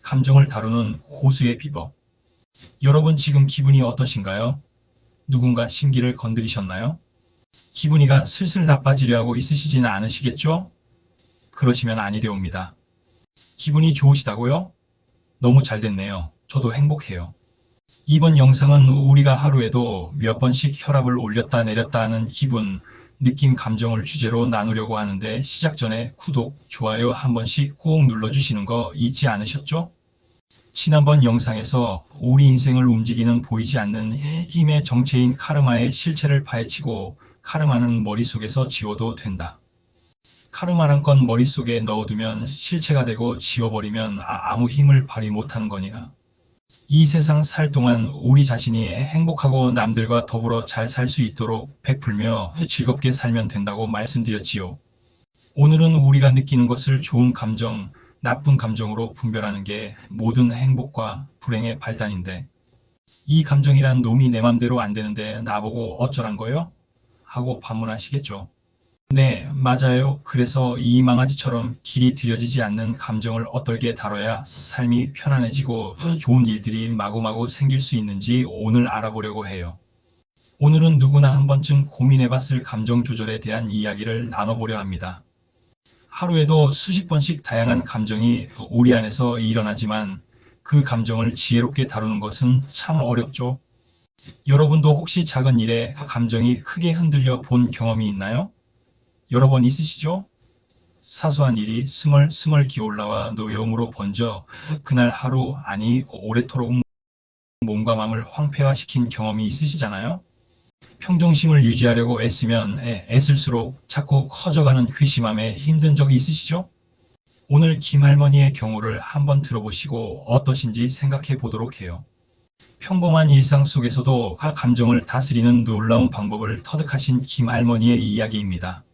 감정을 다루는 고수의 비법. 여러분 지금 기분이 어떠신가요? 누군가 심기를 건드리셨나요? 기분이가 슬슬 나빠지려 하고 있으시지는 않으시겠죠? 그러시면 아니 되옵니다. 기분이 좋으시다고요? 너무 잘 됐네요. 저도 행복해요. 이번 영상은 우리가 하루에도 몇 번씩 혈압을 올렸다 내렸다 하는 기분, 느낌, 감정을 주제로 나누려고 하는데 시작 전에 구독, 좋아요 한 번씩 꾹 눌러주시는 거 잊지 않으셨죠? 지난번 영상에서 우리 인생을 움직이는 보이지 않는 힘의 정체인 카르마의 실체를 파헤치고 카르마는 머릿속에서 지워도 된다. 카르마란 건 머릿속에 넣어두면 실체가 되고 지워버리면 아무 힘을 발휘 못하는 거니라. 이 세상 살 동안 우리 자신이 행복하고 남들과 더불어 잘 살 수 있도록 베풀며 즐겁게 살면 된다고 말씀드렸지요. 오늘은 우리가 느끼는 것을 좋은 감정, 나쁜 감정으로 분별하는 게 모든 행복과 불행의 발단인데, 이 감정이란 놈이 내 맘대로 안 되는데 나보고 어쩌란 거요? 하고 반문하시겠죠. 네, 맞아요. 그래서 이 망아지처럼 길이 들여지지 않는 감정을 어떻게 다뤄야 삶이 편안해지고 좋은 일들이 마구마구 생길 수 있는지 오늘 알아보려고 해요. 오늘은 누구나 한 번쯤 고민해봤을 감정 조절에 대한 이야기를 나눠보려 합니다. 하루에도 수십 번씩 다양한 감정이 우리 안에서 일어나지만 그 감정을 지혜롭게 다루는 것은 참 어렵죠. 여러분도 혹시 작은 일에 감정이 크게 흔들려 본 경험이 있나요? 여러 번 있으시죠? 사소한 일이 스멀스멀 기올라와 노여움으로 번져 그날 하루 아니 오래도록 몸과 마음을 황폐화시킨 경험이 있으시잖아요? 평정심을 유지하려고 애쓰면 애쓸수록 자꾸 커져가는 괘씸함에 힘든 적이 있으시죠? 오늘 김할머니의 경우를 한번 들어보시고 어떠신지 생각해 보도록 해요. 평범한 일상 속에서도 감정을 다스리는 놀라운 방법을 터득하신 김할머니의 이야기입니다.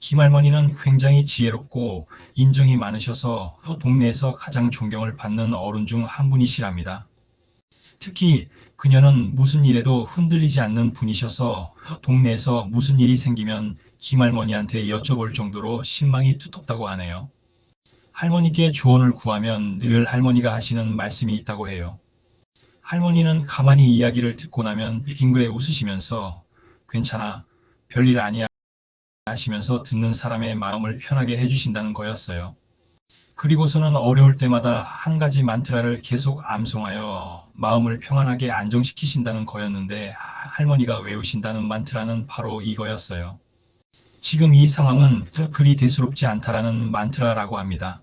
김할머니는 굉장히 지혜롭고 인정이 많으셔서 동네에서 가장 존경을 받는 어른 중 한 분이시랍니다. 특히 그녀는 무슨 일에도 흔들리지 않는 분이셔서 동네에서 무슨 일이 생기면 김할머니한테 여쭤볼 정도로 신망이 두텁다고 하네요. 할머니께 조언을 구하면 늘 할머니가 하시는 말씀이 있다고 해요. 할머니는 가만히 이야기를 듣고 나면 빙그레 웃으시면서 괜찮아, 별일 아니야 하시면서 듣는 사람의 마음을 편하게 해주신다는 거였어요. 그리고서는 어려울 때마다 한 가지 만트라를 계속 암송하여 마음을 평안하게 안정시키신다는 거였는데 할머니가 외우신다는 만트라는 바로 이거였어요. 지금 이 상황은 그리 대수롭지 않다라는 만트라라고 합니다.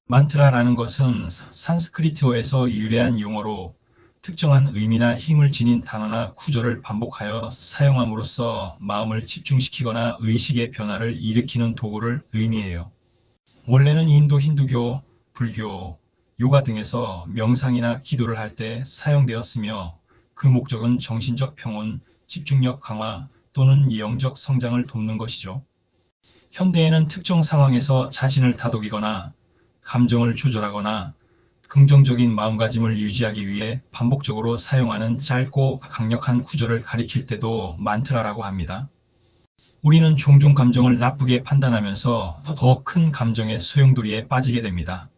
만트라라는 것은 산스크리트어에서 유래한 용어로 특정한 의미나 힘을 지닌 단어나 구조를 반복하여 사용함으로써 마음을 집중시키거나 의식의 변화를 일으키는 도구를 의미해요. 원래는 인도 힌두교, 불교, 요가 등에서 명상이나 기도를 할 때 사용되었으며 그 목적은 정신적 평온, 집중력 강화 또는 영적 성장을 돕는 것이죠. 현대에는 특정 상황에서 자신을 다독이거나 감정을 조절하거나 긍정적인 마음가짐을 유지하기 위해 반복적으로 사용하는 짧고 강력한 구절을 가리킬 때도 만트라라고 합니다. 우리는 종종 감정을 나쁘게 판단하면서 더 큰 감정의 소용돌이에 빠지게 됩니다.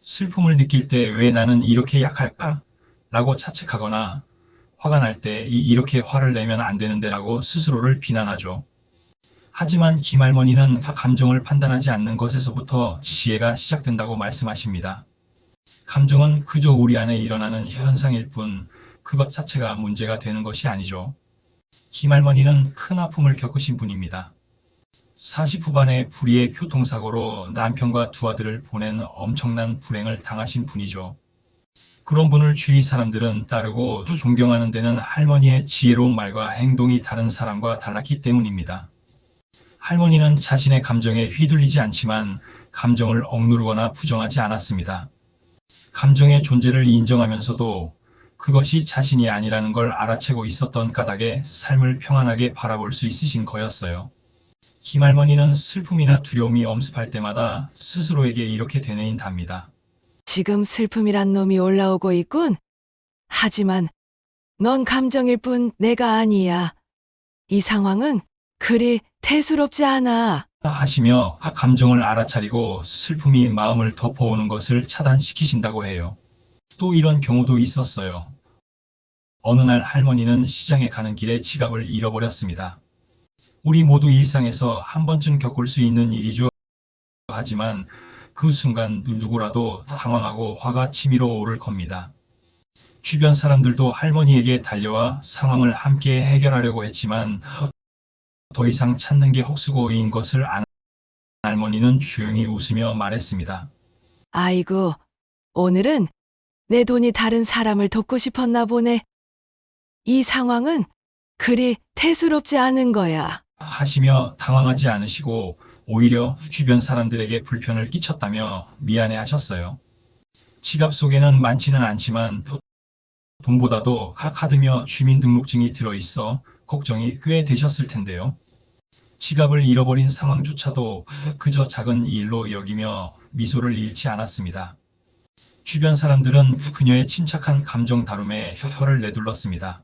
슬픔을 느낄 때 왜 나는 이렇게 약할까? 라고 자책하거나 화가 날 때 이렇게 화를 내면 안 되는데 라고 스스로를 비난하죠. 하지만 김할머니는 감정을 판단하지 않는 것에서부터 지혜가 시작된다고 말씀하십니다. 감정은 그저 우리 안에 일어나는 현상일 뿐 그것 자체가 문제가 되는 것이 아니죠. 김할머니는 큰 아픔을 겪으신 분입니다. 40 후반의 불의의 교통사고로 남편과 두 아들을 보낸 엄청난 불행을 당하신 분이죠. 그런 분을 주위 사람들은 따르고 또 존경하는 데는 할머니의 지혜로운 말과 행동이 다른 사람과 달랐기 때문입니다. 할머니는 자신의 감정에 휘둘리지 않지만 감정을 억누르거나 부정하지 않았습니다. 감정의 존재를 인정하면서도 그것이 자신이 아니라는 걸 알아채고 있었던 까닭에 삶을 평안하게 바라볼 수 있으신 거였어요. 김할머니는 슬픔이나 두려움이 엄습할 때마다 스스로에게 이렇게 되뇌인답니다. 지금 슬픔이란 놈이 올라오고 있군. 하지만 넌 감정일 뿐 내가 아니야. 이 상황은 그리 대수롭지 않아. 하시며 감정을 알아차리고 슬픔이 마음을 덮어오는 것을 차단시키신다고 해요. 또 이런 경우도 있었어요. 어느 날 할머니는 시장에 가는 길에 지갑을 잃어버렸습니다. 우리 모두 일상에서 한 번쯤 겪을 수 있는 일이죠. 하지만 그 순간 누구라도 당황하고 화가 치밀어 오를 겁니다. 주변 사람들도 할머니에게 달려와 상황을 함께 해결하려고 했지만 더 이상 찾는 게 헛수고인 것을 아는 할머니는 조용히 웃으며 말했습니다. 아이고, 오늘은 내 돈이 다른 사람을 돕고 싶었나 보네. 이 상황은 그리 대수롭지 않은 거야. 하시며 당황하지 않으시고 오히려 주변 사람들에게 불편을 끼쳤다며 미안해 하셨어요. 지갑 속에는 많지는 않지만 돈보다도 카드며 주민등록증이 들어있어 걱정이 꽤 되셨을 텐데요. 지갑을 잃어버린 상황조차도 그저 작은 일로 여기며 미소를 잃지 않았습니다. 주변 사람들은 그녀의 침착한 감정 다룸에 혀를 내둘렀습니다.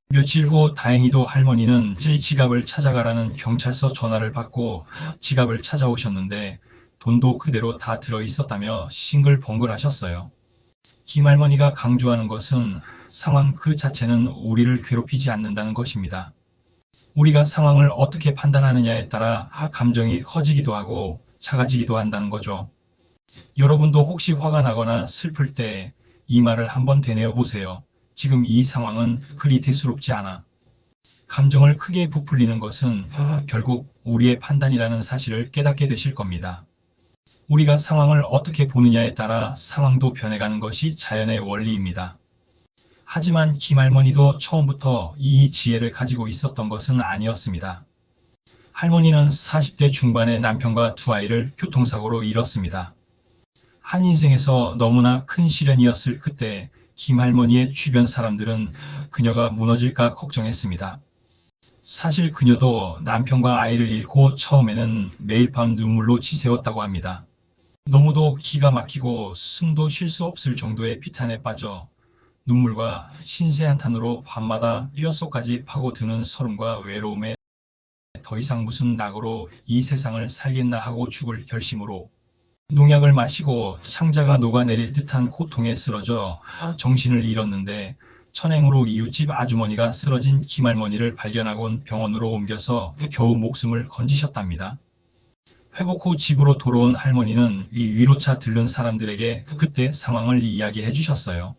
며칠 후 다행히도 할머니는 지갑을 찾아가라는 경찰서 전화를 받고 지갑을 찾아오셨는데 돈도 그대로 다 들어있었다며 싱글벙글 하셨어요. 김할머니가 강조하는 것은 상황 그 자체는 우리를 괴롭히지 않는다는 것입니다. 우리가 상황을 어떻게 판단하느냐에 따라 감정이 커지기도 하고 작아지기도 한다는 거죠. 여러분도 혹시 화가 나거나 슬플 때 이 말을 한번 되뇌어 보세요. 지금 이 상황은 그리 대수롭지 않아. 감정을 크게 부풀리는 것은 결국 우리의 판단이라는 사실을 깨닫게 되실 겁니다. 우리가 상황을 어떻게 보느냐에 따라 상황도 변해가는 것이 자연의 원리입니다. 하지만 김할머니도 처음부터 이 지혜를 가지고 있었던 것은 아니었습니다. 할머니는 40대 중반의 남편과 두 아이를 교통사고로 잃었습니다. 한 인생에서 너무나 큰 시련이었을 그때 김할머니의 주변 사람들은 그녀가 무너질까 걱정했습니다. 사실 그녀도 남편과 아이를 잃고 처음에는 매일 밤 눈물로 지새웠다고 합니다. 너무도 기가 막히고 숨도 쉴 수 없을 정도의 비탄에 빠져 눈물과 신세한탄으로 밤마다 뼛속까지 파고드는 서름과 외로움에 더 이상 무슨 낙으로 이 세상을 살겠나 하고 죽을 결심으로 농약을 마시고 창자가 녹아내릴 듯한 고통에 쓰러져 정신을 잃었는데 천행으로 이웃집 아주머니가 쓰러진 김할머니를 발견하곤 병원으로 옮겨서 겨우 목숨을 건지셨답니다. 회복 후 집으로 돌아온 할머니는 이 위로차 들른 사람들에게 그때 상황을 이야기해 주셨어요.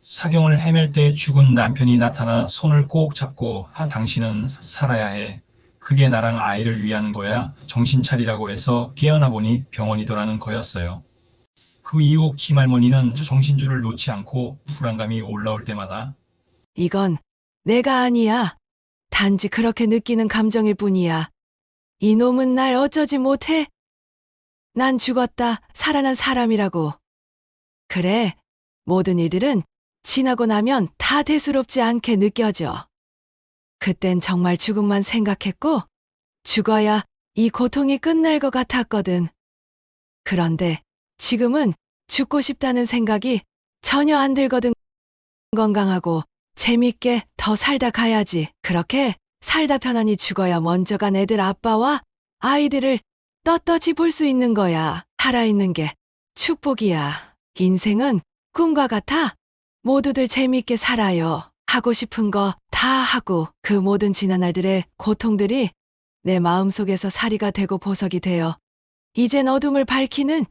사경을 헤맬 때 죽은 남편이 나타나 손을 꼭 잡고 당신은 살아야 해. 그게 나랑 아이를 위한 거야. 정신 차리라고 해서 깨어나 보니 병원이더라는 거였어요. 그 이후 김할머니는 정신줄을 놓지 않고 불안감이 올라올 때마다 이건 내가 아니야. 단지 그렇게 느끼는 감정일 뿐이야. 이놈은 날 어쩌지 못해? 난 죽었다, 살아난 사람이라고. 그래, 모든 일들은 지나고 나면 다 대수롭지 않게 느껴져. 그땐 정말 죽음만 생각했고, 죽어야 이 고통이 끝날 것 같았거든. 그런데 지금은 죽고 싶다는 생각이 전혀 안 들거든. 건강하고 재밌게 더 살다 가야지. 그렇게 살다 편안히 죽어야 먼저 간 애들 아빠와 아이들을 떳떳이 볼 수 있는 거야. 살아있는 게 축복이야. 인생은 꿈과 같아. 모두들 재밌게 살아요. 하고 싶은 거 다 하고 그 모든 지난 날들의 고통들이 내 마음속에서 사리가 되고 보석이 되어 이젠 어둠을 밝히는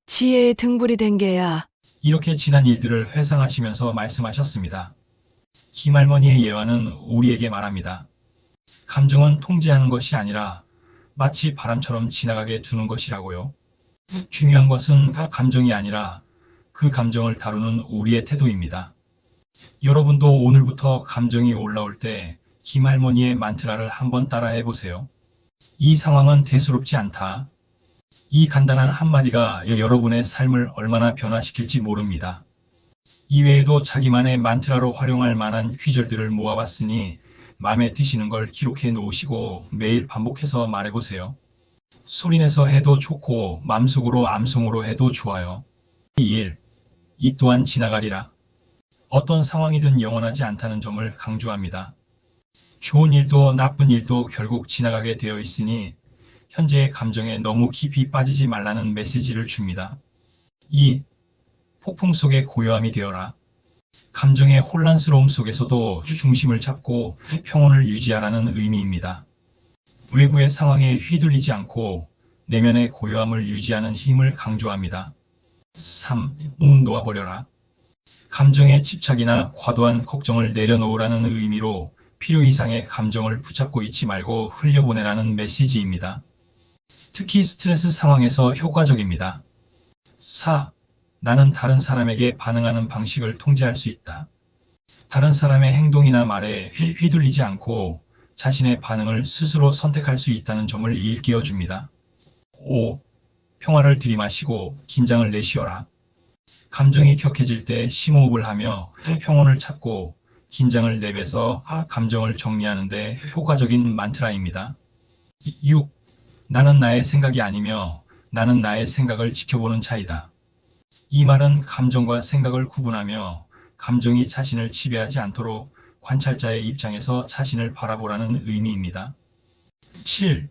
지혜의 등불이 된 게야. 이렇게 지난 일들을 회상하시면서 말씀하셨습니다. 김할머니의 예화는 우리에게 말합니다. 감정은 통제하는 것이 아니라 마치 바람처럼 지나가게 두는 것이라고요. 중요한 것은 감정이 아니라 그 감정을 다루는 우리의 태도입니다. 여러분도 오늘부터 감정이 올라올 때 김할머니의 만트라를 한번 따라해 보세요. 이 상황은 대수롭지 않다. 이 간단한 한마디가 여러분의 삶을 얼마나 변화시킬지 모릅니다. 이외에도 자기만의 만트라로 활용할 만한 귀절들을 모아봤으니 마음에 드시는 걸 기록해 놓으시고 매일 반복해서 말해보세요. 소리내서 해도 좋고 마음속으로 암송으로 해도 좋아요. 2일, 이 또한 지나가리라. 어떤 상황이든 영원하지 않다는 점을 강조합니다. 좋은 일도 나쁜 일도 결국 지나가게 되어 있으니 현재의 감정에 너무 깊이 빠지지 말라는 메시지를 줍니다. 2. 폭풍 속의 고요함이 되어라. 감정의 혼란스러움 속에서도 중심을 잡고 평온을 유지하라는 의미입니다. 외부의 상황에 휘둘리지 않고 내면의 고요함을 유지하는 힘을 강조합니다. 3. 놓아버려라. 감정의 집착이나 과도한 걱정을 내려놓으라는 의미로 필요 이상의 감정을 붙잡고 있지 말고 흘려보내라는 메시지입니다. 특히 스트레스 상황에서 효과적입니다. 4. 나는 다른 사람에게 반응하는 방식을 통제할 수 있다. 다른 사람의 행동이나 말에 휘둘리지 않고 자신의 반응을 스스로 선택할 수 있다는 점을 일깨워줍니다. 5. 평화를 들이마시고 긴장을 내쉬어라. 감정이 격해질 때 심호흡을 하며 평온을 찾고 긴장을 내뱉어 감정을 정리하는 데 효과적인 만트라입니다. 6. 나는 나의 생각이 아니며 나는 나의 생각을 지켜보는 자이다. 이 말은 감정과 생각을 구분하며 감정이 자신을 지배하지 않도록 관찰자의 입장에서 자신을 바라보라는 의미입니다. 7.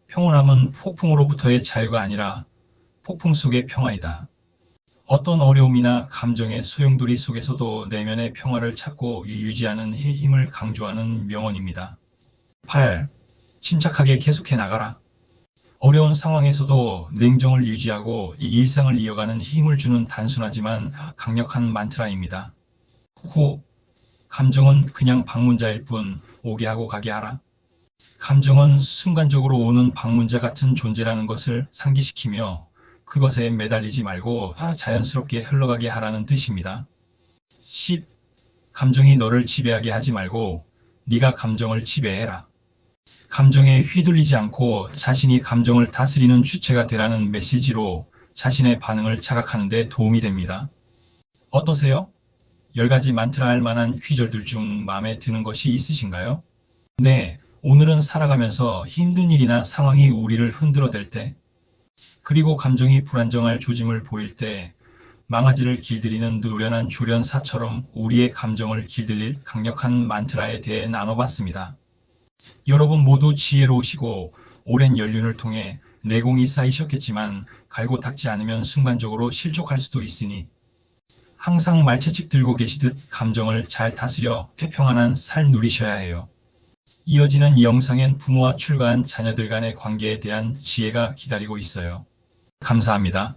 평온함은 폭풍으로부터의 자유가 아니라 폭풍 속의 평화이다. 어떤 어려움이나 감정의 소용돌이 속에서도 내면의 평화를 찾고 유지하는 힘을 강조하는 명언입니다. 8. 침착하게 계속해 나가라. 어려운 상황에서도 냉정을 유지하고 일상을 이어가는 힘을 주는 단순하지만 강력한 만트라입니다. 9. 감정은 그냥 방문자일 뿐 오게 하고 가게 하라. 감정은 순간적으로 오는 방문자 같은 존재라는 것을 상기시키며 그것에 매달리지 말고 자연스럽게 흘러가게 하라는 뜻입니다. 10. 감정이 너를 지배하게 하지 말고 네가 감정을 지배해라. 감정에 휘둘리지 않고 자신이 감정을 다스리는 주체가 되라는 메시지로 자신의 반응을 자각하는 데 도움이 됩니다. 어떠세요? 10가지 만트라 할 만한 귀절들 중 마음에 드는 것이 있으신가요? 네, 오늘은 살아가면서 힘든 일이나 상황이 우리를 흔들어댈 때, 그리고 감정이 불안정할 조짐을 보일 때 망아지를 길들이는 노련한 조련사처럼 우리의 감정을 길들일 강력한 만트라에 대해 나눠봤습니다. 여러분 모두 지혜로우시고 오랜 연륜을 통해 내공이 쌓이셨겠지만 갈고 닦지 않으면 순간적으로 실족할 수도 있으니 항상 말채찍 들고 계시듯 감정을 잘 다스려 평안한 삶 누리셔야 해요. 이어지는 이 영상엔 부모와 출가한 자녀들 간의 관계에 대한 지혜가 기다리고 있어요. 감사합니다.